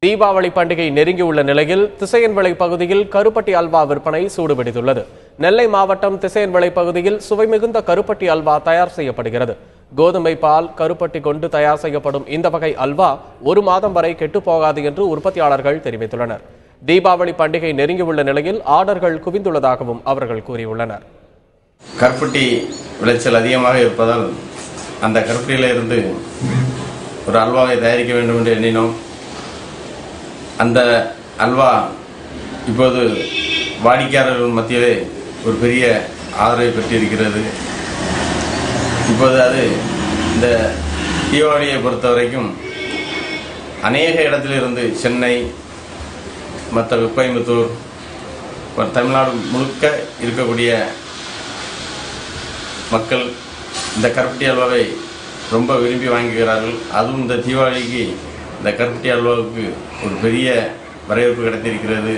தீபாவளி பண்டிகை நெருங்கியுள்ள நிலையில் திசையன்விளை பகுதியில் கருப்பட்டி அல்வா விற்பனை சூடுபிடித்துள்ளது. நெல்லை மாவட்டம் திசையன்விளை பகுதியில் சுவைமிகுந்த கருப்பட்டி அல்வா தயார் செய்யப்படுகிறது. கோதுமை பால் கருப்பட்டி கொண்டு தயார் செய்யப்படும் இந்த வகை அல்வா 1 மாதம் வரை கெட்டுப்போகாது என்று உற்பத்தியாளர்கள் தெரிவித்துள்ளனர். தீபாவளி பண்டிகை நெருங்கியுள்ள நிலையில் ஆர்டர்கள் குவிந்துள்ளதாகவும் அவர்கள் கூறியுள்ளனர். கருப்பட்டி விளைச்சல் அதிகமாக இருப்பதால் அந்த கருப்பட்டியில இருந்து ஒரு அல்வாவை தயாரிக்க வேண்டும் என்று எண்ணினோம். அந்த அல்வா இப்போது வாடிக்கையாளர்கள் மத்தியிலே ஒரு பெரிய ஆதரவை பெற்றிருக்கிறது. இப்போது அது இந்த தீபாவளியை பொறுத்த வரைக்கும் அநேக இடத்திலிருந்து சென்னை, மற்ற கோயம்புத்தூர், தமிழ்நாடு முழுக்க இருக்கக்கூடிய மக்கள் இந்த கருப்பட்டி அல்வாவை ரொம்ப விரும்பி வாங்குகிறார்கள். அதுவும் இந்த தீபாவளிக்கு இந்த கருப்பட்டி அல்வாவுக்கு ஒரு பெரிய வரவேற்பு கிடைத்திருக்கிறது.